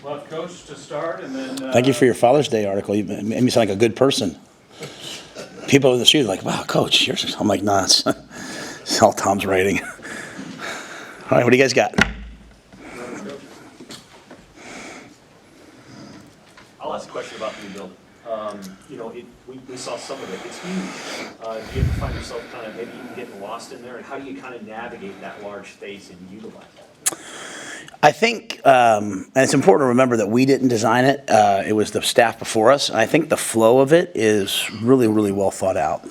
We'll have Coach to start, and then... Thank you for your Father's Day article. You made me sound like a good person. People in the street are like, wow, Coach, yours. I'm like, nah, it's all Tom's writing. All right, what do you guys got? I'll ask a question about the new building. We saw some of it. It's huge. Do you ever find yourself kind of maybe even getting lost in there? And how do you kind of navigate that large space and utilize that? I think, and it's important to remember that we didn't design it. It was the staff before us. And I think the flow of it is really, really well thought out.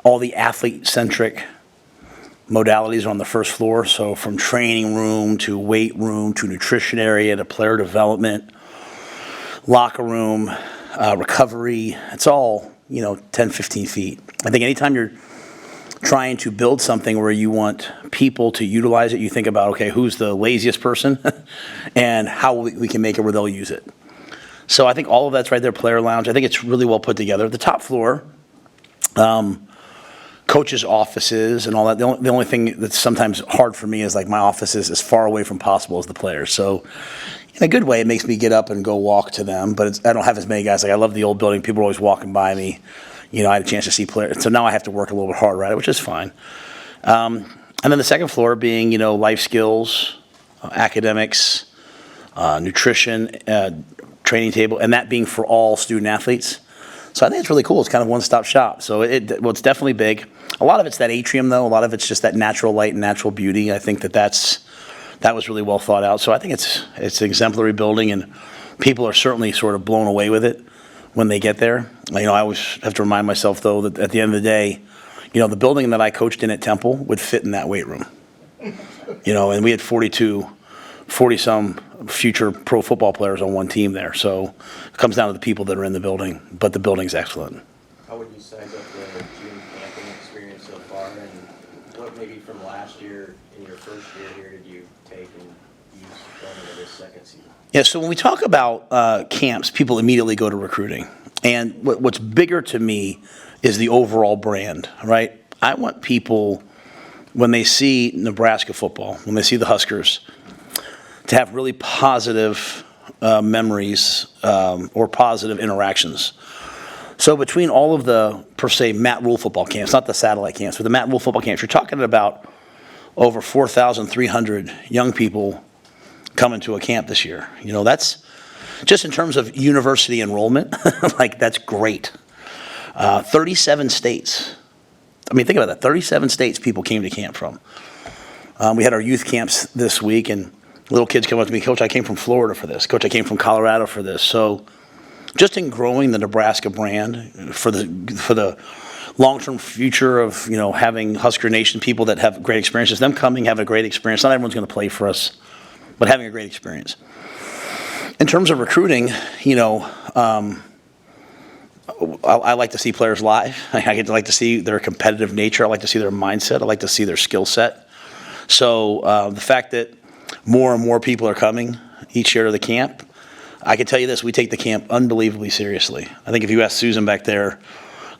All the athlete-centric modalities are on the first floor. So from training room to weight room to nutrition area to player development, locker room, recovery. It's all, 10, 15 feet. I think anytime you're trying to build something where you want people to utilize it, you think about, okay, who's the laziest person and how we can make it where they'll use it. So I think all of that's right there, player lounge. I think it's really well put together. The top floor, coaches' offices and all that. The only thing that's sometimes hard for me is like my office is as far away from possible as the players. So in a good way, it makes me get up and go walk to them. But I don't have as many guys. Like I love the old building. People are always walking by me. I had a chance to see players. So now I have to work a little bit harder at it, which is fine. And then the second floor being, life skills, academics, nutrition, training table, and that being for all student athletes. So I think it's really cool. It's kind of one-stop shop. So it's definitely big. A lot of it's that atrium, though. A lot of it's just that natural light and natural beauty. I think that was really well thought out. So I think it's an exemplary building, and people are certainly sort of blown away with it when they get there. I always have to remind myself, though, that at the end of the day, the building that I coached in at Temple would fit in that weight room. And we had 40-some future pro football players on one team there. So it comes down to the people that are in the building, but the building's excellent. How would you size up the June camping experience so far, and what maybe from last year in your first year here did you take and use going into this second season? Yeah, so when we talk about camps, people immediately go to recruiting. And what's bigger to me is the overall brand, right? I want people, when they see Nebraska football, when they see the Huskers, to have really positive memories or positive interactions. So between all of the, per se, Matt Rhule football camps, not the satellite camps, but the Matt Rhule football camps, you're talking about over 4,300 young people coming to a camp this year. That's just in terms of university enrollment, like that's great. 37 states. I mean, think about that. 37 states people came to camp from. We had our youth camps this week, and little kids come up to me, Coach, I came from Florida for this. Coach, I came from Colorado for this. So just in growing the Nebraska brand for the long-term future of, having Husker Nation people that have great experiences, them coming, having a great experience. Not everyone's going to play for us, but having a great experience. In terms of recruiting, I like to see players live. I get to like to see their competitive nature. I like to see their mindset. I like to see their skill set. So the fact that more and more people are coming each year to the camp, I can tell you this, we take the camp unbelievably seriously. I think if you ask Susan back there,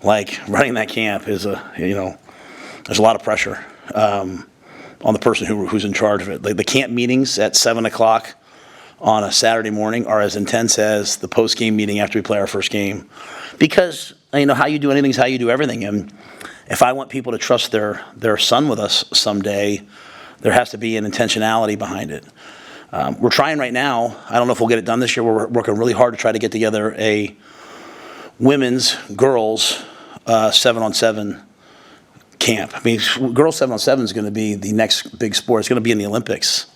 like running that camp is there's a lot of pressure on the person who's in charge of it. Like the camp meetings at 7 o'clock on a Saturday morning are as intense as the post-game meeting after we play our first game. Because, how you do anything is how you do everything. And if I want people to trust their son with us someday, there has to be an intentionality behind it. We're trying right now. I don't know if we'll get it done this year. We're working really hard to try to get together a women's, girls 7-on-7 camp. I mean, girls 7-on-7 is going to be the next big sport. It's going to be in the Olympics.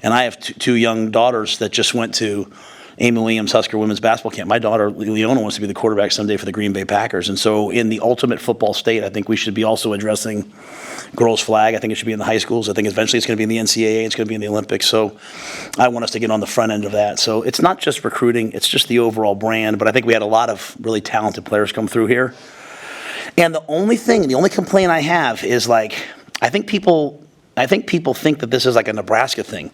And I have two young daughters that just went to Amy Williams Husker women's basketball camp. My daughter, Leona, wants to be the quarterback someday for the Green Bay Packers. And so in the ultimate football state, I think we should be also addressing girls' flag. I think it should be in the high schools. I think eventually it's going to be in the NCAA. It's going to be in the Olympics. So I want us to get on the front end of that. So it's not just recruiting. It's just the overall brand. But I think we had a lot of really talented players come through here. And the only complaint I have is I think people think that this is like a Nebraska thing.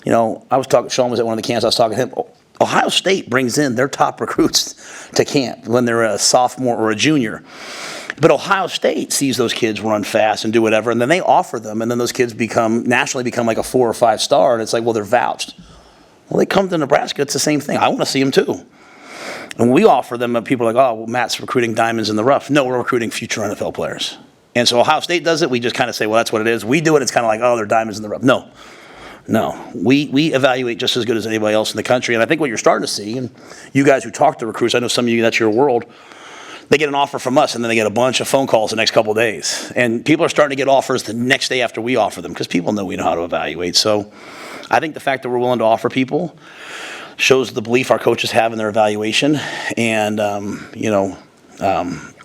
I was talking, Sean was at one of the camps, I was talking to him. Ohio State brings in their top recruits to camp when they're a sophomore or a junior. But Ohio State sees those kids run fast and do whatever, and then they offer them, and then those kids nationally become like a 4 or 5 star, and it's like, well, they're vouched. Well, they come to Nebraska, it's the same thing. I want to see them too. And we offer them, people are like, oh, well, Matt's recruiting diamonds in the rough. No, we're recruiting future NFL players. And so Ohio State does it, we just kind of say, well, that's what it is. We do it, it's kind of like, oh, they're diamonds in the rough. No. We evaluate just as good as anybody else in the country. And I think what you're starting to see, and you guys who talk to recruits, I know some of you, that's your world, they get an offer from us, and then they get a bunch of phone calls the next couple of days. And people are starting to get offers the next day after we offer them because people know we know how to evaluate. So I think the fact that we're willing to offer people shows the belief our coaches have in their evaluation. And,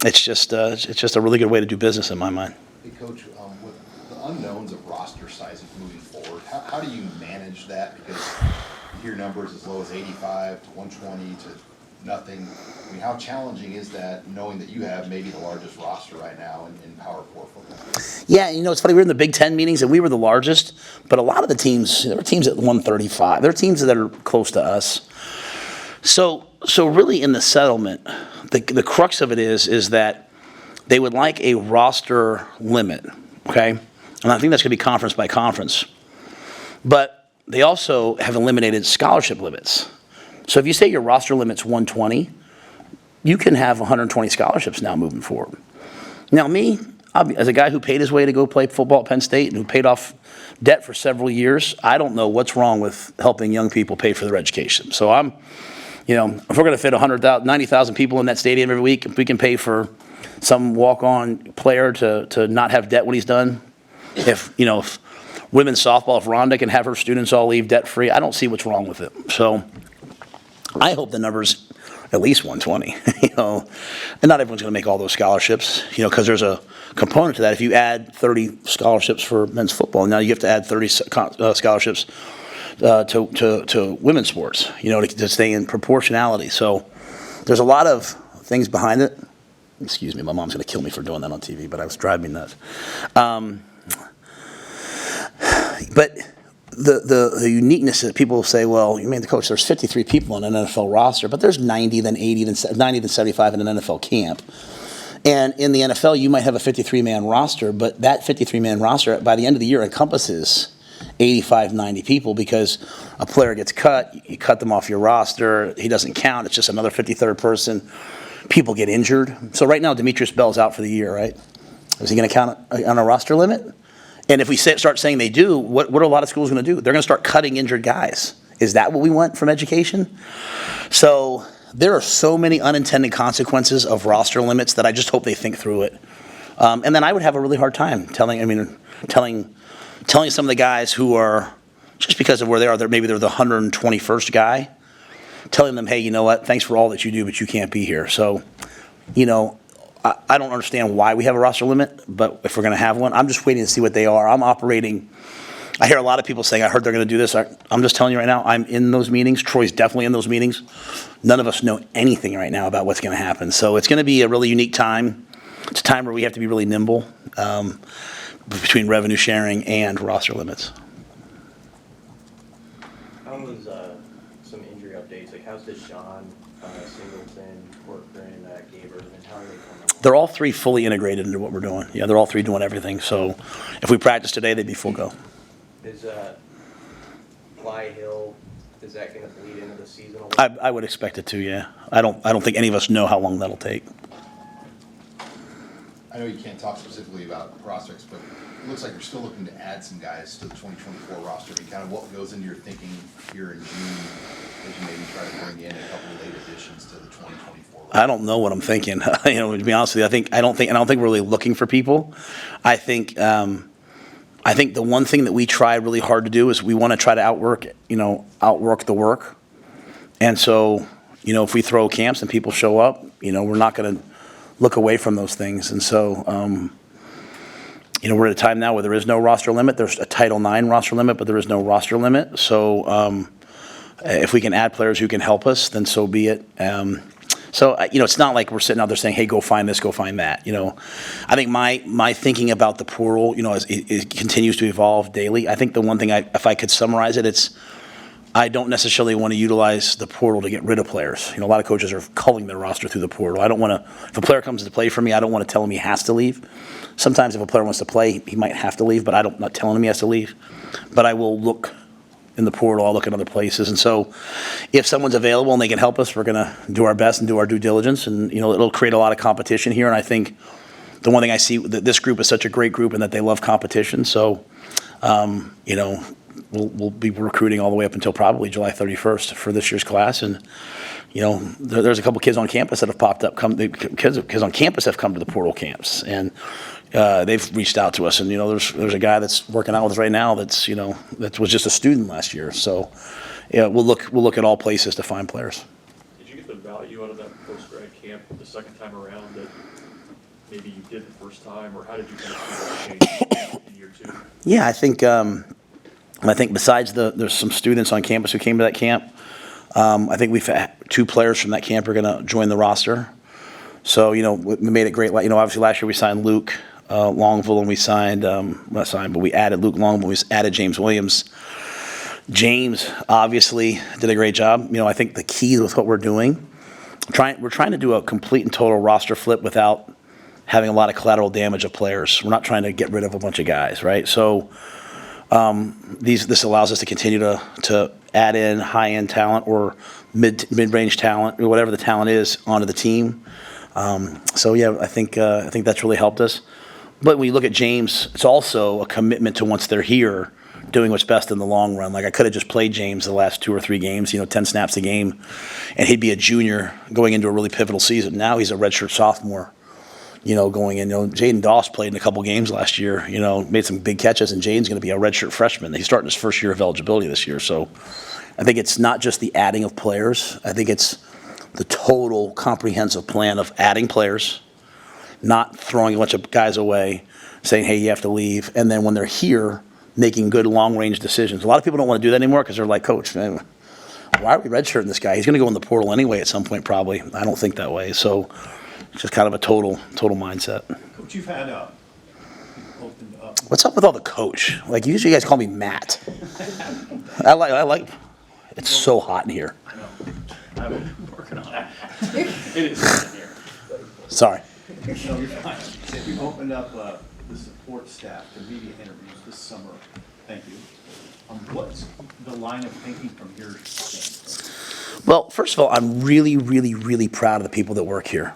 it's just a really good way to do business in my mind. Hey, Coach, with the unknowns of roster sizes moving forward, how do you manage that? Because you hear numbers as low as 85 to 120 to nothing. I mean, how challenging is that, knowing that you have maybe the largest roster right now in Power 4 football? Yeah, it's funny. We were in the Big Ten meetings, and we were the largest. But a lot of the teams, there were teams at 135. There are teams that are close to us. So really in the settlement, the crux of it is that they would like a roster limit, okay? And I think that's going to be conference by conference. But they also have eliminated scholarship limits. So if you say your roster limit's 120, you can have 120 scholarships now moving forward. Now me, as a guy who paid his way to go play football at Penn State and who paid off debt for several years, I don't know what's wrong with helping young people pay for their education. So if we're going to fit 90,000 people in that stadium every week, if we can pay for some walk-on player to not have debt when he's done, if women's softball, if Rhonda can have her students all leave debt-free, I don't see what's wrong with it. So I hope the number's at least 120, and not everyone's going to make all those scholarships, because there's a component to that. If you add 30 scholarships for men's football, now you have to add 30 scholarships to women's sports, to stay in proportionality. So there's a lot of things behind it. Excuse me, my mom's going to kill me for doing that on TV, but I was driving me nuts. But the uniqueness that people say, well, you mean the coach, there's 53 people on an NFL roster, but there's 90, then 80, then 90, then 75 in an NFL camp. And in the NFL, you might have a 53-man roster, but that 53-man roster, by the end of the year, encompasses 85, 90 people, because a player gets cut, you cut them off your roster, he doesn't count, it's just another 53rd person. People get injured. So right now, Demetrius Bell's out for the year, right? Is he going to count on a roster limit? And if we start saying they do, what are a lot of schools going to do? They're going to start cutting injured guys. Is that what we want from education? So there are so many unintended consequences of roster limits that I just hope they think through it. And then I would have a really hard time telling some of the guys who are, just because of where they are, maybe they're the 121st guy, telling them, hey, you know what, thanks for all that you do, but you can't be here. So, I don't understand why we have a roster limit, but if we're going to have one, I'm just waiting to see what they are. I'm operating. I hear a lot of people saying, I heard they're going to do this. I'm just telling you right now, I'm in those meetings. Troy's definitely in those meetings. None of us know anything right now about what's going to happen. So it's going to be a really unique time. It's a time where we have to be really nimble between revenue sharing and roster limits. How was some injury updates? Like, how's Deshaun, Singleton, Corcoran, Gaber, and how are they coming along? They're all three fully integrated into what we're doing. Yeah, they're all three doing everything. So if we practice today, they'd be full go. Is Fly Hill, is that going to bleed into the season a little? I would expect it to, yeah. I don't think any of us know how long that'll take. I know you can't talk specifically about prospects, but it looks like you're still looking to add some guys to the 2024 roster. And kind of what goes into your thinking here in June as you maybe try to bring in a couple of late additions to the 2024 roster? I don't know what I'm thinking. To be honest with you, I don't think we're really looking for people. I think the one thing that we try really hard to do is we want to try to outwork the work. And so, if we throw camps and people show up, we're not going to look away from those things. And so, we're at a time now where there is no roster limit. There's a Title IX roster limit, but there is no roster limit. So, if we can add players who can help us, then so be it. So, it's not like we're sitting out there saying, hey, go find this, go find that. I think my thinking about the portal, it continues to evolve daily. I think the one thing, if I could summarize it, it's I don't necessarily want to utilize the portal to get rid of players. A lot of coaches are culling their roster through the portal. I don't want to, if a player comes to play for me, I don't want to tell him he has to leave. Sometimes if a player wants to play, he might have to leave, but I'm not telling him he has to leave. But I will look in the portal, I'll look at other places. And so if someone's available and they can help us, we're going to do our best and do our due diligence. And, it'll create a lot of competition here. And I think the one thing I see, that this group is such a great group and that they love competition. So, we'll be recruiting all the way up until probably July 31st for this year's class. And, there's a couple kids on campus that have popped up. Kids on campus have come to the portal camps. And they've reached out to us. And, there's a guy that's working out with us right now that was just a student last year. So, yeah, we'll look at all places to find players. Did you get the value out of that post-grad camp the second time around that maybe you did the first time, or how did you kind of see that change in year 2? Yeah, I think besides there's some students on campus who came to that camp. I think we've had 2 players from that camp are going to join the roster. So, we made it great. Obviously last year we signed Luke Longville, and we signed, not signed, but we added Luke Longville, we added James Williams. James obviously did a great job. I think the key with what we're doing, we're trying to do a complete and total roster flip without having a lot of collateral damage of players. We're not trying to get rid of a bunch of guys, right? So this allows us to continue to add in high-end talent or mid-range talent, or whatever the talent is, onto the team. So yeah, I think that's really helped us. But when you look at James, it's also a commitment to, once they're here, doing what's best in the long run. Like, I could have just played James the last 2 or 3 games, 10 snaps a game, and he'd be a junior going into a really pivotal season. Now he's a redshirt sophomore, going in. Jaden Doss played in a couple games last year, made some big catches, and Jaden's going to be a redshirt freshman. He's starting his first year of eligibility this year. So I think it's not just the adding of players. I think it's the total comprehensive plan of adding players, not throwing a bunch of guys away, saying, hey, you have to leave. And then when they're here, making good long-range decisions. A lot of people don't want to do that anymore because they're like, Coach, man, why are we redshirting this guy? He's going to go in the portal anyway at some point probably. I don't think that way. So it's just kind of a total mindset. Coach, you've had people opened up. What's up with all the coach? Like, usually you guys call me Matt. I like. It's so hot in here. I've been working on it. It is in here. Sorry. No, you're fine. You've opened up the support staff to media interviews this summer. Thank you. What's the line of thinking from your standpoint? Well, first of all, I'm really, really, really proud of the people that work here.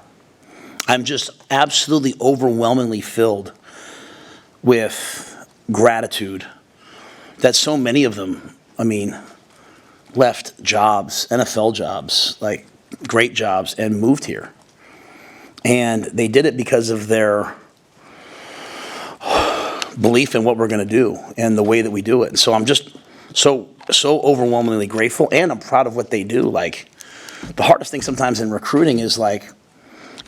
I'm just absolutely overwhelmingly filled with gratitude that so many of them, left jobs, NFL jobs, like great jobs, and moved here. And they did it because of their belief in what we're going to do and the way that we do it. And so I'm just so overwhelmingly grateful, and I'm proud of what they do. Like, the hardest thing sometimes in recruiting is, like,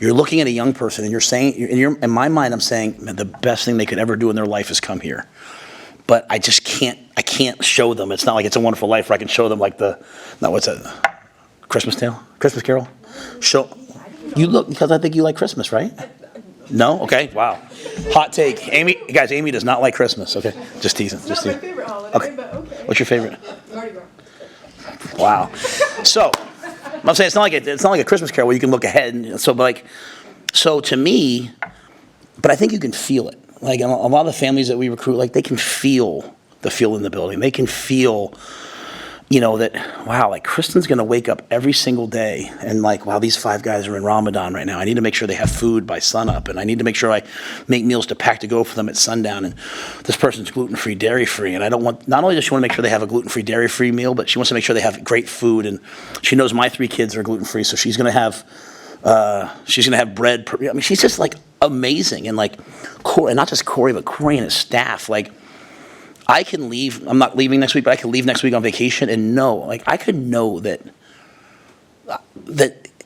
you're looking at a young person and you're saying, in my mind, I'm saying, man, the best thing they could ever do in their life is come here. But I just can't show them. It's not like It's a Wonderful Life where I can show them, like, what's that? Christmas Carol? You look, because I think you like Christmas, right? No? Okay, wow. Hot take. Amy does not like Christmas. Okay, just teasing. It's not my favorite holiday, but okay. What's your favorite? Mardi Gras. Wow. So, I'm saying it's not like a Christmas Carol where you can look ahead. And so to me, but I think you can feel it. Like, a lot of the families that we recruit, like, they can feel the feel in the building. They can feel, that, wow, like, Kristen's going to wake up every single day and, like, wow, these 5 guys are in Ramadan right now. I need to make sure they have food by sunup, and I need to make sure I make meals to pack to go for them at sundown, and this person's gluten-free, dairy-free, and not only does she want to make sure they have a gluten-free, dairy-free meal, but she wants to make sure they have great food, and she knows my 3 kids are gluten-free, so she's going to have bread. She's just, like, amazing. And, like, Corey, and not just Corey, but Corey and his staff, like, I can leave. I'm not leaving next week, but I can leave next week on vacation and know, like, I could know that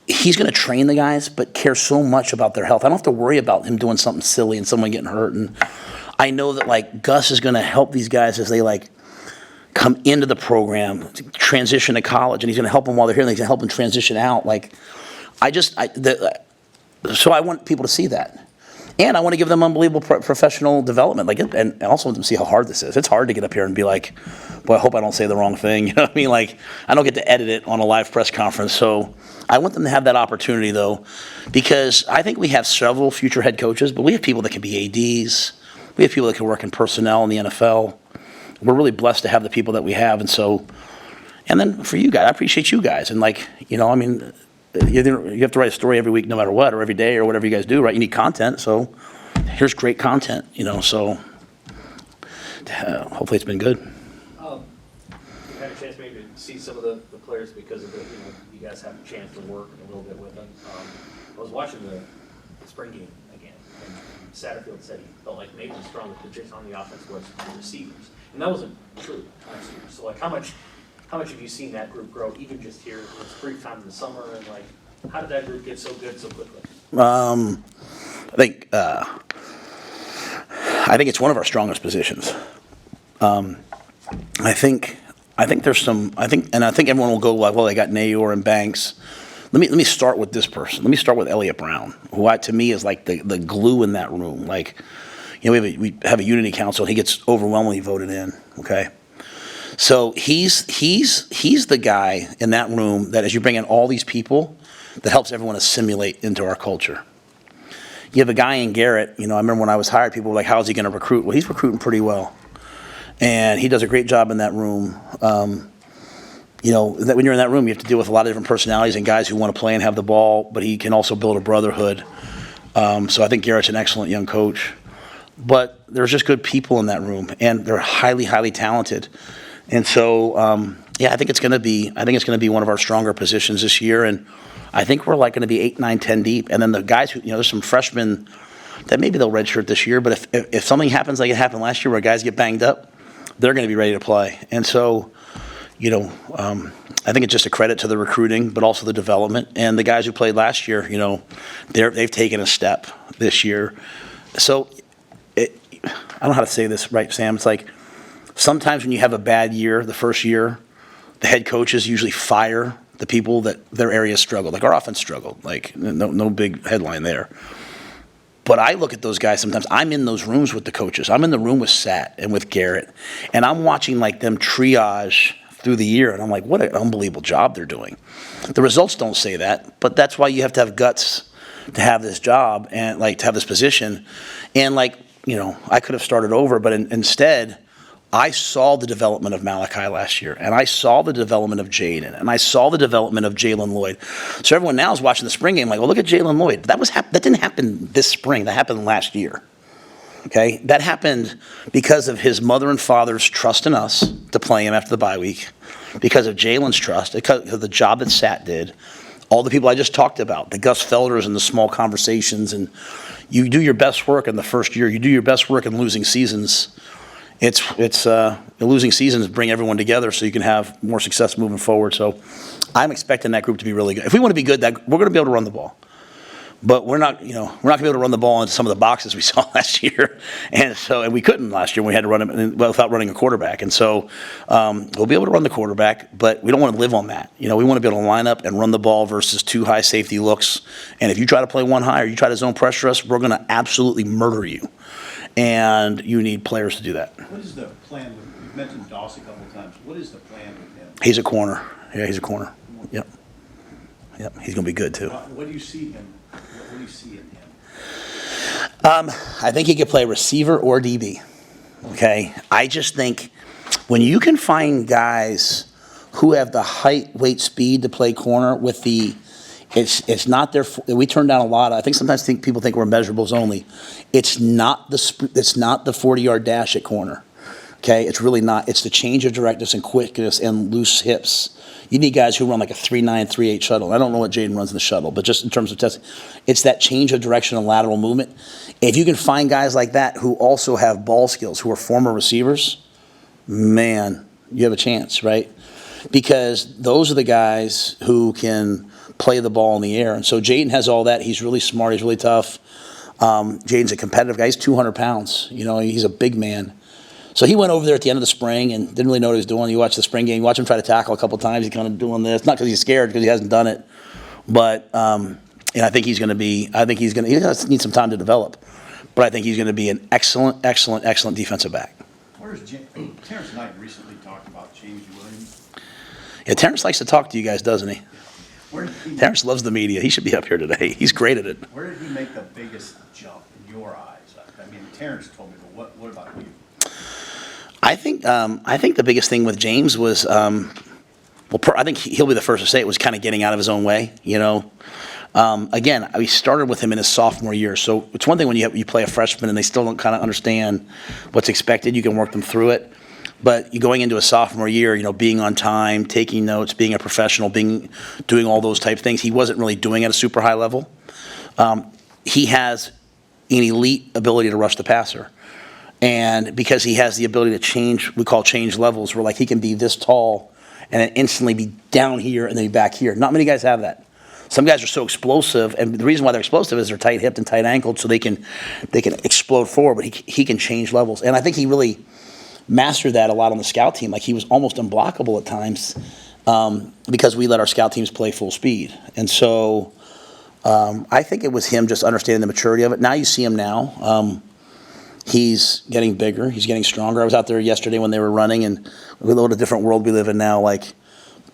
he's going to train the guys, but care so much about their health. I don't have to worry about him doing something silly and someone getting hurt. And I know that, like, Gus is going to help these guys as they, like, come into the program, transition to college, and he's going to help them while they're here, and he's going to help them transition out. Like, so I want people to see that. And I want to give them unbelievable professional development. And I also want them to see how hard this is. It's hard to get up here and be like, boy, I hope I don't say the wrong thing. You know what I mean? Like, I don't get to edit it on a live press conference. So I want them to have that opportunity, though, because I think we have several future head coaches, but we have people that can be ADs. We have people that can work in personnel in the NFL. We're really blessed to have the people that we have. And then for you guys, I appreciate you guys. And you have to write a story every week no matter what, or every day, or whatever you guys do, right? You need content, so here's great content, so hopefully it's been good. You had a chance maybe to see some of the players because of you guys have a chance to work a little bit with them. I was watching the spring game again, and Satterfield said he felt like maybe the strongest position on the offense was the receivers, and that wasn't true last year. So how much have you seen that group grow, even just here in this brief time in the summer, and how did that group get so good so quickly? I think it's one of our strongest positions. I think there's some. I think everyone will go like, well, they got Nayor and Banks. Let me start with this person. Let me start with Elliott Brown, who to me is like the glue in that room. We have a unity council, and he gets overwhelmingly voted in. Okay. So he's the guy in that room that as you bring in all these people, that helps everyone assimilate into our culture. You have a guy in Garrett, I remember when I was hired, people were like, how's he going to recruit? Well, he's recruiting pretty well. And he does a great job in that room. That when you're in that room, you have to deal with a lot of different personalities and guys who want to play and have the ball, but he can also build a brotherhood. So I think Garrett's an excellent young coach. But there's just good people in that room, and they're highly, highly talented. And so, I think it's going to be one of our stronger positions this year, and I think we're going to be 8, 9, 10 deep. And then the guys who, there's some freshmen that maybe they'll redshirt this year, but if something happens like it happened last year where guys get banged up, they're going to be ready to play. And so, I think it's just a credit to the recruiting, but also the development. And the guys who played last year, they've taken a step this year. So, I don't know how to say this right, Sam. It's like, sometimes when you have a bad year, the first year, the head coaches usually fire the people that their area struggled. Like our offense struggled. Like no big headline there. But I look at those guys sometimes. I'm in those rooms with the coaches. I'm in the room with Sat and with Garrett. And I'm watching them triage through the year. And I'm like, what an unbelievable job they're doing. The results don't say that. But that's why you have to have guts to have this job and to have this position. And I could have started over. But instead, I saw the development of Malachi last year, and I saw the development of Jaden, and I saw the development of Jalen Lloyd. So everyone now is watching the spring game like, well, look at Jalen Lloyd. That didn't happen this spring. That happened last year. Okay? That happened because of his mother and father's trust in us to play him after the bye week, because of Jalen's trust, because of the job that Sat did, all the people I just talked about, the Gus Felders and the small conversations, and you do your best work in the first year. You do your best work in losing seasons. It's losing seasons bring everyone together so you can have more success moving forward. So I'm expecting that group to be really good. If we want to be good, we're going to be able to run the ball. But we're not going to be able to run the ball into some of the boxes we saw last year. And we couldn't last year when we had to run it without running a quarterback. And so we'll be able to run the quarterback, but we don't want to live on that. We want to be able to line up and run the ball versus 2 high safety looks. And if you try to play 1 high or you try to zone pressure us, we're going to absolutely murder you. And you need players to do that. What is the plan? You've mentioned Doss a couple of times. What is the plan with him? He's a corner. Yeah, he's a corner. Yep. He's going to be good too. What do you see him? What do you see in him? I think he could play receiver or DB. Okay. I just think when you can find guys who have the height, weight, speed to play corner with the. It's not their. We turn down a lot. I think sometimes people think we're measurables only. It's not the 40-yard dash at corner. Okay, it's really not. It's the change of directness and quickness and loose hips. You need guys who run like a 3.9, 3.8 shuttle. I don't know what Jaden runs in the shuttle, but just in terms of testing, it's that change of direction and lateral movement. If you can find guys like that who also have ball skills, who are former receivers, man, you have a chance, right? Because those are the guys who can play the ball in the air. And so Jaden has all that. He's really smart. He's really tough. Jaden's a competitive guy. He's 200 pounds. He's a big man. So he went over there at the end of the spring and didn't really know what he was doing. You watch the spring game. You watch him try to tackle a couple times. He's kind of doing this. Not because he's scared, because he hasn't done it. But And I think he does need some time to develop, but I think he's going to be an excellent defensive back. Terrence Knight recently talked about James Williams. Yeah, Terrence likes to talk to you guys, doesn't he? Where did he, Terrence loves the media. He should be up here today. He's great at it. where did he make the biggest jump in your eyes? I mean, Terrence told me, but what about you? I think the biggest thing with James was, I think he'll be the first to say it was kind of getting out of his own way. You know, again, we started with him in his sophomore year, so it's one thing when you play a freshman and they still don't kind of understand what's expected. You can work them through it, but you going into a sophomore year, you know, being on time, taking notes, being a professional, doing all those type of things, he wasn't really doing at a super high level. He has an elite ability to rush the passer. And because he has the ability to change levels, where like he can be this tall and then instantly be down here and then be back here. Not many guys have that. Some guys are so explosive, and the reason why they're explosive is they're tight-hipped and tight-ankled, so they can explode forward, but he can change levels. And I think he really mastered that a lot on the scout team. Like, he was almost unblockable at times because we let our scout teams play full speed. And so I think it was him just understanding the maturity of it. Now you see him now. He's getting bigger. He's getting stronger. I was out there yesterday when they were running, and we live in a different world we live in now. Like,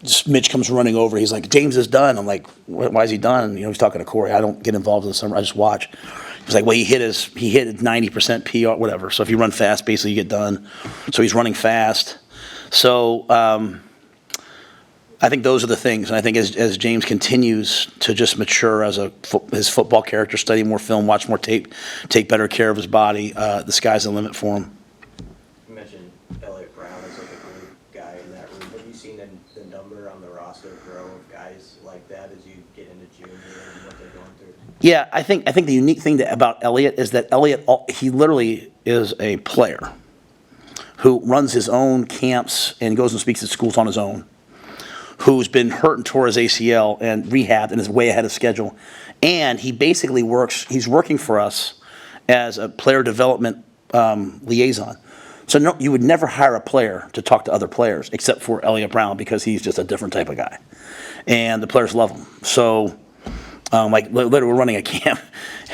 just Mitch comes running over. He's like, James is done. I'm like, why is he done? You know, he's talking to Corey. I don't get involved in the summer. I just watch. He's like, well, he hit 90% PR, whatever. So if you run fast, basically you get done. So he's running fast. So I think those are the things. And I think as James continues to just mature as his football character, study more film, watch more tape, take better care of his body, the sky's the limit for him. You mentioned Elliott Brown as like a glue guy in that room. Have you seen the number on the roster grow of guys like that as you get into junior and what they're going through? Yeah, I think the unique thing about Elliott is that he literally is a player who runs his own camps and goes and speaks at schools on his own, who's been hurt and tore his ACL and rehabbed and is way ahead of schedule. And he basically he's working for us as a player development liaison. So no, you would never hire a player to talk to other players except for Elliott Brown, because he's just a different type of guy. And the players love him. So like literally we're running a camp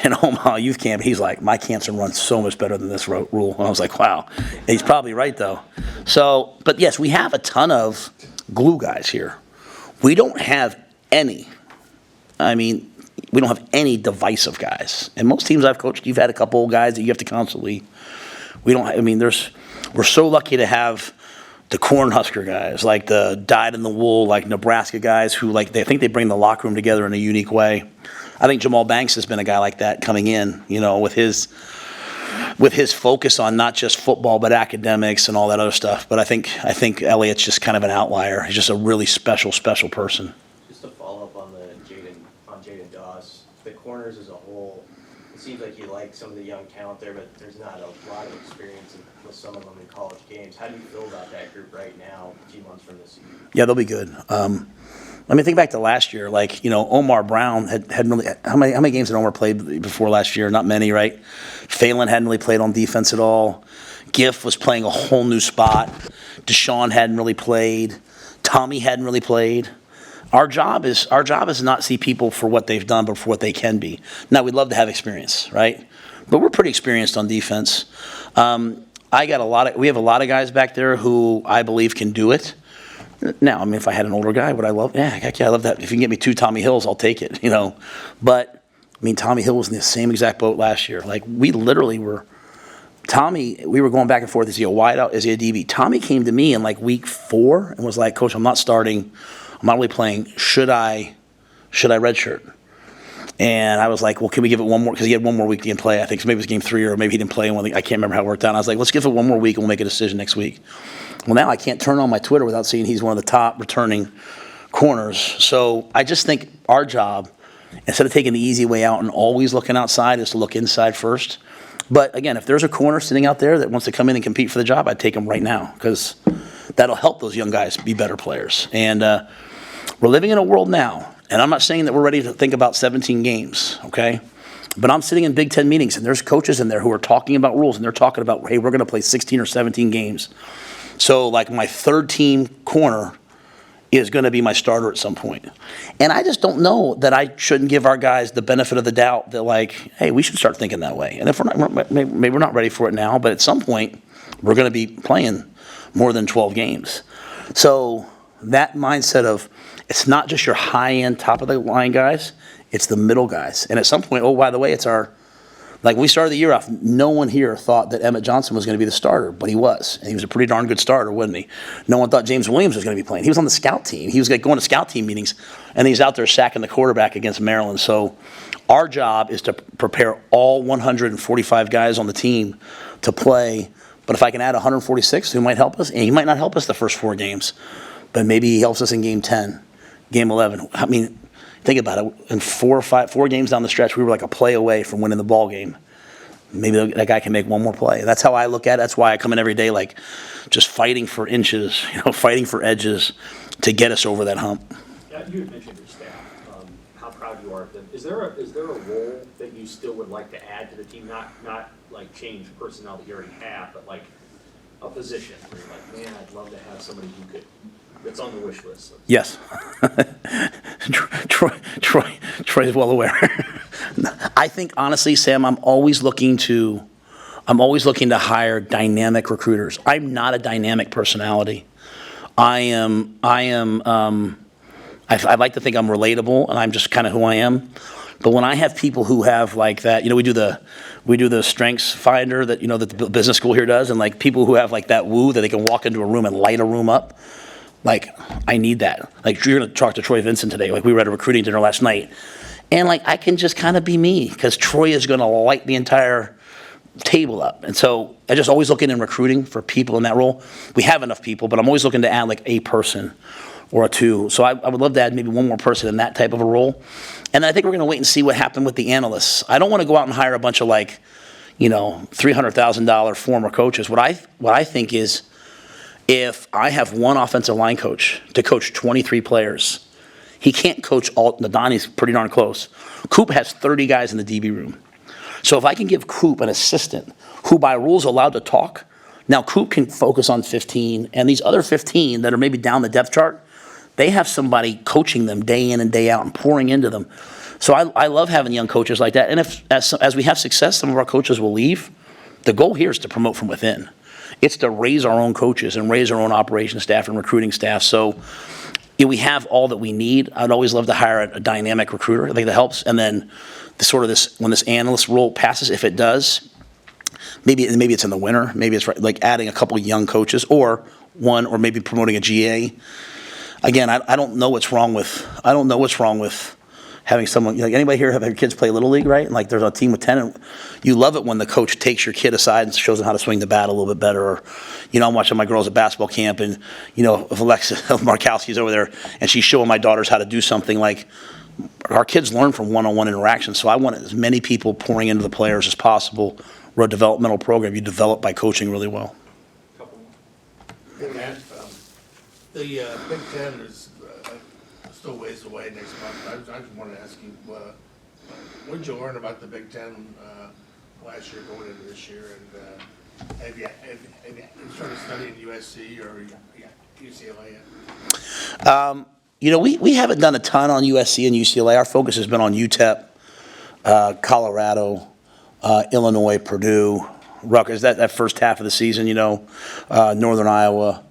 in Omaha, youth camp. He's like, my camps are run so much better than this Rhule. And I was like, wow. And he's probably right though. So, but yes, we have a ton of glue guys here. We don't have any. I mean, we don't have any divisive guys. And most teams I've coached, you've had a couple of guys that you have to constantly. We're so lucky to have the Cornhusker guys, like the dyed-in-the-wool, like Nebraska guys who they think they bring the locker room together in a unique way. I think Jamal Banks has been a guy like that coming in, you know, with his focus on not just football but academics and all that other stuff. But I think Elliott's just kind of an outlier. He's just a really special person. Just to follow up on Jaden Doss, the corners as a whole, it seems like you like some of the young talent there, but there's not a lot of experience with some of them in college games. How do you feel about that group right now, a few months from this season? Yeah, they'll be good. Let me think back to last year. Like, you know, Omar Brown hadn't really. How many games had Omar played before last year? Not many, right? Phelan hadn't really played on defense at all. Giff was playing a whole new spot. Deshaun hadn't really played. Tommy hadn't really played. Our job is not see people for what they've done, but for what they can be. Now, we'd love to have experience, right? But we're pretty experienced on defense. We have a lot of guys back there who I believe can do it. Now, I mean, if I had an older guy, would I love? Yeah, heck yeah, I love that. If you can get me 2 Tommy Hills, I'll take it. You know, but I mean, Tommy Hill was in the same exact boat last year. Like, we literally were. We were going back and forth. Is he a wideout? Is he a DB? Tommy came to me in like week 4 and was like, Coach, I'm not starting. I'm not really playing. Should I redshirt? And I was like, well, can we give it one more? Because he had one more week to play. I think so maybe it was game 3 or maybe he didn't play. I can't remember how it worked out. And I was like, let's give it one more week and we'll make a decision next week. Well, now I can't turn on my Twitter without seeing he's one of the top returning corners. So I just think our job, instead of taking the easy way out and always looking outside, is to look inside first. But again, if there's a corner sitting out there that wants to come in and compete for the job, I'd take him right now, because that'll help those young guys be better players. And we're living in a world now, and I'm not saying that we're ready to think about 17 games, okay? But I'm sitting in Big Ten meetings, and there's coaches in there who are talking about rules, and they're talking about, hey, we're going to play 16 or 17 games. So, like, my third-team corner is going to be my starter at some point. And I just don't know that I shouldn't give our guys the benefit of the doubt that, like, hey, we should start thinking that way. And if we're not, maybe we're not ready for it now, but at some point, we're going to be playing more than 12 games. So that mindset of it's not just your high-end, top-of-the-line guys, it's the middle guys. And at some point, oh, by the way, it's our – like, we started the year off, no one here thought that Emmett Johnson was going to be the starter, but he was. And he was a pretty darn good starter, wasn't he? No one thought James Williams was going to be playing. He was on the scout team. He was like going to scout team meetings, and he's out there sacking the quarterback against Maryland. So our job is to prepare all 145 guys on the team to play. But if I can add 146, who might help us? And he might not help us the first 4 games, but maybe he helps us in game 10, game 11. I mean, think about it. In 4 games down the stretch, we were like a play away from winning the ball game. Maybe that guy can make one more play. That's how I look at it. That's why I come in every day, like, just fighting for inches, fighting for edges to get us over that hump. Yeah, you had mentioned your staff, how proud you are of them. Is there a role that you still would like to add to the team? Not like change personnel that you already have, but like a position where you're like, man, I'd love to have somebody who could. That's on the wish list. Yes. Troy is well aware. I think, honestly, Sam, I'm always looking to hire dynamic recruiters. I'm not a dynamic personality. I like to think I'm relatable, and I'm just kind of who I am. But when I have people who have like that, we do the strengths finder that that the business school here does, and like people who have like that woo that they can walk into a room and light a room up. Like, I need that. Like, you're going to talk to Troy Vincent today. Like, we were at a recruiting dinner last night. And, like, I can just kind of be me because Troy is going to light the entire table up. And so I just always looking in recruiting for people in that role. We have enough people, but I'm always looking to add, like, a person or 2. So I would love to add maybe one more person in that type of a role. And then I think we're going to wait and see what happened with the analysts. I don't want to go out and hire a bunch of, like, $300,000 former coaches. What I think is, if I have one offensive line coach to coach 23 players, he can't coach all. Donnie's pretty darn close. Coop has 30 guys in the DB room. So if I can give Coop an assistant who by rules is allowed to talk, now Coop can focus on 15, and these other 15 that are maybe down the depth chart, they have somebody coaching them day in and day out and pouring into them. So I love having young coaches like that. And if as we have success, some of our coaches will leave. The goal here is to promote from within. It's to raise our own coaches and raise our own operations staff and recruiting staff. So we have all that we need. I'd always love to hire a dynamic recruiter. I think that helps. And then when this analyst role passes, if it does, maybe it's in the winter. Maybe it's like adding a couple of young coaches or maybe promoting a GA. Again, I don't know what's wrong with having someone, like anybody here have their kids play Little League, right? And like there's a team with 10, and you love it when the coach takes your kid aside and shows them how to swing the bat a little bit better. Or, I'm watching my girls at basketball camp, and, if Alexa Markowski's over there and she's showing my daughters how to do something, like our kids learn from one-on-one interactions. So I want as many people pouring into the players as possible. We're a developmental program. You develop by coaching really well. Hey, Matt, the Big Ten is still ways away next month. I just wanted to ask you, what did you learn about the Big Ten last year going into this year? And have you started studying USC or UCLA yet? We haven't done a ton on USC and UCLA. Our focus has been on UTEP, Colorado, Illinois, Purdue, Rutgers. That first half of the season, Northern Iowa.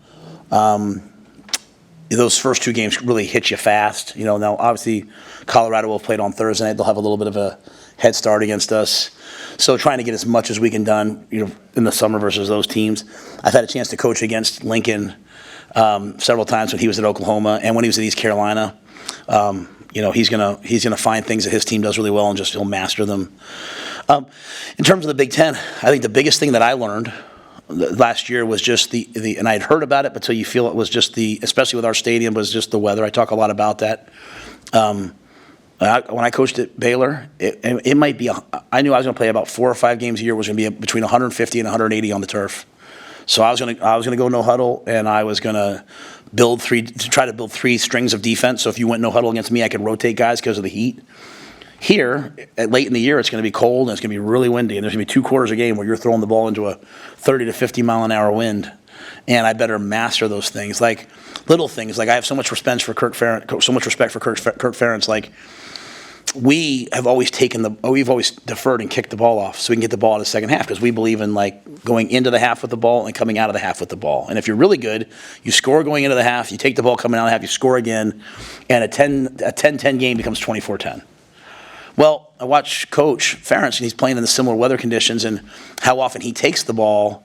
Those first 2 games really hit you fast. Now obviously Colorado will have played on Thursday night. They'll have a little bit of a head start against us. So trying to get as much as we can done, in the summer versus those teams. I've had a chance to coach against Lincoln several times when he was at Oklahoma and when he was at East Carolina. He's gonna find things that his team does really well and he'll master them. In terms of the Big Ten, I think the biggest thing that I learned last year was just the and I'd heard about it, but till you feel it was just especially with our stadium, was just the weather. I talk a lot about that. When I coached at Baylor, it might be, I knew I was going to play about 4 or 5 games a year, was going to be between 150 and 180 on the turf. So I was going to go no huddle, and I was going to try to build 3 strings of defense. So if you went no huddle against me, I could rotate guys because of the heat. Here, late in the year, it's going to be cold and it's going to be really windy, and there's going to be 2 quarters a game where you're throwing the ball into a 30 to 50 mile an hour wind. and I better master those things. Like little things, like I have so much respect for Kirk Ferentz. Like we've always deferred and kicked the ball off so we can get the ball in the second half because we believe in like going into the half with the ball and coming out of the half with the ball. And if you're really good, you score going into the half, you take the ball coming out of the half, you score again, and a 10-10 game becomes 24-10. Well, I watch Coach Ferentz, and he's playing in the similar weather conditions, and how often he takes the ball,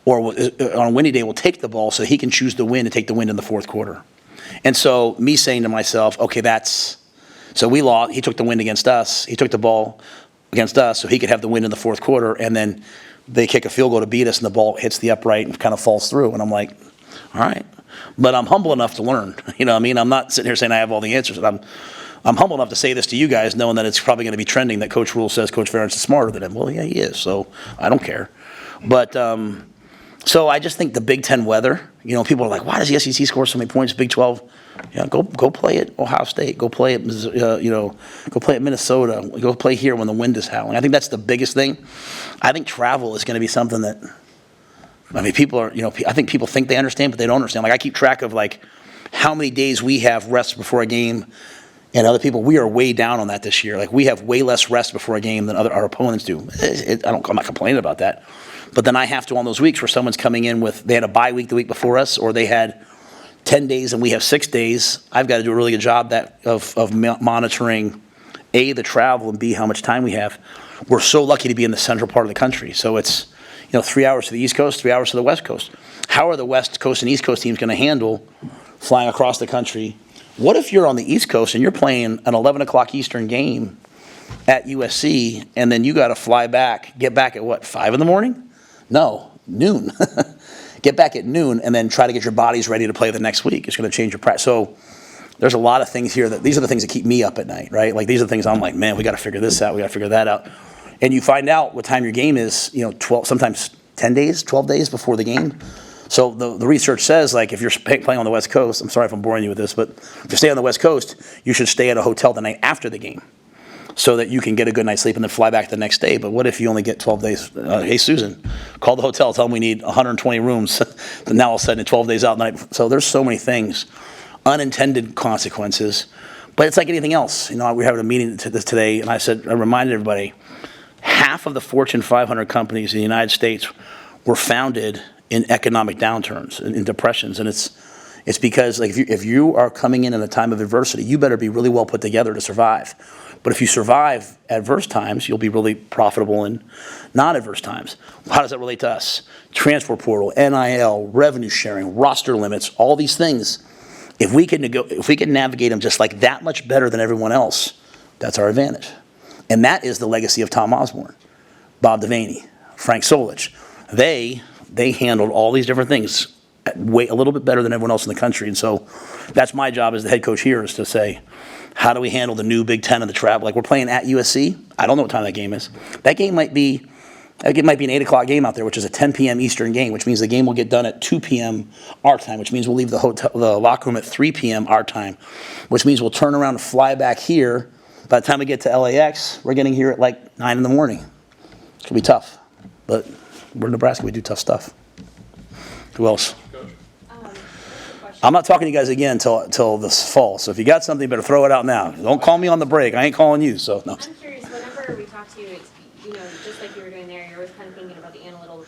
or on a windy day will take the ball so he can choose the win and take the win in the fourth quarter. And so me saying to myself, okay, so we lost. He took the win against us. He took the ball against us so he could have the win in the fourth quarter, and then they kick a field goal to beat us, and the ball hits the upright and kind of falls through. And I'm like, all right. But I'm humble enough to learn. You know what I mean? I'm not sitting here saying I have all the answers. I'm humble enough to say this to you guys, knowing that it's probably going to be trending that Coach Rhule says Coach Ferentz is smarter than him. Well, yeah, he is, so I don't care. But so I just think the Big Ten weather, people are like, why does the SEC score so many points? Big 12, go play at Ohio State. Go play at, go play at Minnesota. Go play here when the wind is howling. I think that's the biggest thing. I think travel is going to be something that, people are, I think people think they understand, but they don't understand. Like I keep track of like how many days we have rest before a game. And other people, we are way down on that this year. Like we have way less rest before a game than our opponents do. I'm not complaining about that. But then I have to on those weeks where someone's coming in they had a bye week the week before us, or they had 10 days and we have 6 days. I've got to do a really good job of monitoring A, the travel, and B, how much time we have. We're so lucky to be in the central part of the country. So it's 3 hours to the East Coast, 3 hours to the West Coast. How are the West Coast and East Coast teams going to handle flying across the country? What if you're on the East Coast and you're playing an 11 o'clock Eastern game at USC, and then you got to fly back, get back at what, 5 in the morning? No, noon. Get back at noon and then try to get your bodies ready to play the next week. It's going to change your practice. So there's a lot of things here these are the things that keep me up at night, right? Like these are the things I'm like, man, we got to figure this out. We got to figure that out. And you find out what time your game is, 12, sometimes 10 days, 12 days before the game. So the research says, like, if you're playing on the West Coast, I'm sorry if I'm boring you with this, but if you stay on the West Coast, you should stay at a hotel the night after the game so that you can get a good night's sleep and then fly back the next day. But what if you only get 12 days? Hey, Susan, call the hotel, tell them we need 120 rooms. Then now all of a sudden, 12 days out night. So there's so many things, unintended consequences. But it's like anything else. We were having a meeting today, and I reminded everybody, half of the Fortune 500 companies in the United States were founded in economic downturns, in depressions, and it's because like if you are coming in a time of adversity, you better be really well put together to survive. But if you survive adverse times, you'll be really profitable in non-adverse times. How does that relate to us? Transfer portal, NIL, revenue sharing, roster limits, all these things. If we can navigate them just like that much better than everyone else, that's our advantage. And that is the legacy of Tom Osborne, Bob Devaney, Frank Solich. They handled all these different things a little bit better than everyone else in the country. And so that's my job as the head coach here, is to say, how do we handle the new Big Ten and the travel? Like we're playing at USC. I don't know what time that game is. That game might be an 8 o'clock game out there, which is a 10 p.m. Eastern game, which means the game will get done at 2 p.m. our time, which means we'll leave the locker room at 3 p.m. our time, which means we'll turn around and fly back here. By the time we get to LAX, we're getting here at like 9 in the morning. It's going to be tough, but we're in Nebraska. We do tough stuff. Who else? I'm not talking to you guys again till this fall. So if you got something, you better throw it out now. Don't call me on the break. I ain't calling you. So no. I'm curious. Whenever we talk to you, it's just like you were doing there. You're always kind of thinking about the analytical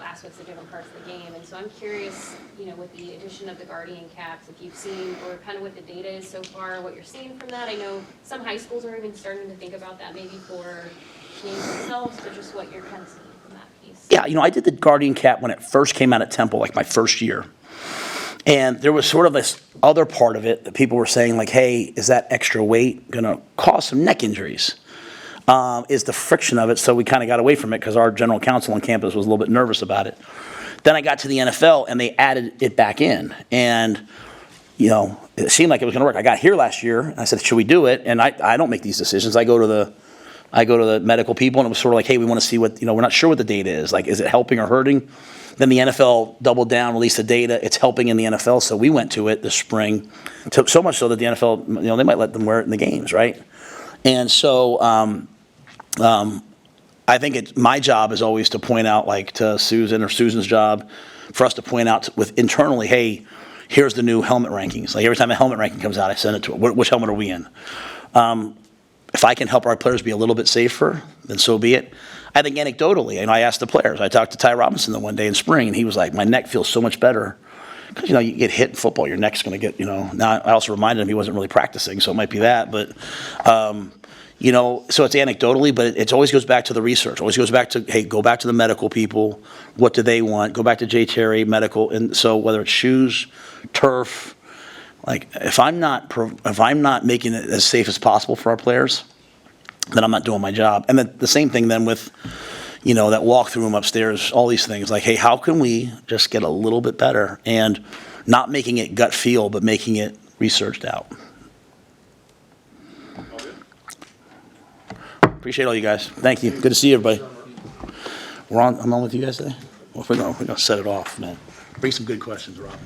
aspects of different parts of the game. And so I'm curious, with the addition of the Guardian caps, if you've seen, or kind of what the data is so far, what you're seeing from that. I know some high schools are even starting to think about that, maybe for games themselves, but just what you're kind of seeing. Yeah, I did the Guardian cap when it first came out at Temple, like my first year. And there was sort of this other part of it that people were saying, like, hey, is that extra weight going to cause some neck injuries? Is the friction of it? So we kind of got away from it because our general counsel on campus was a little bit nervous about it. Then I got to the NFL, and they added it back in. And, it seemed like it was going to work. I got here last year, and I said, should we do it? And I don't make these decisions. I go to the medical people, and it was sort of like, hey, we want to see what, we're not sure what the data is. Like, is it helping or hurting? Then the NFL doubled down, released the data. It's helping in the NFL, so we went to it this spring. So much so that the NFL, they might let them wear it in the games, right? And so I think my job is always to point out, like to Susan, or Susan's job, for us to point out with internally, hey, here's the new helmet rankings. Like every time a helmet ranking comes out, I send it to them. Which helmet are we in? If I can help our players be a little bit safer, then so be it. I think anecdotally, and I asked the players, I talked to Ty Robinson the one day in spring, and he was like, my neck feels so much better. Because, you get hit in football, your neck's going to get, Now, I also reminded him he wasn't really practicing, so it might be that. But, so it's anecdotally, but it always goes back to the research. Always goes back to, hey, go back to the medical people. What do they want? Go back to Jay Terry, medical. And so whether it's shoes, turf, like if I'm not making it as safe as possible for our players, then I'm not doing my job. And the same thing then with, that walkthrough room upstairs, all these things. Like, hey, how can we just get a little bit better? And not making it gut feel, but making it researched out. Appreciate all you guys. Thank you. Good to see you, everybody. I'm on with you guys today. Well, we're going to set it off, man. Bring some good questions, Robin.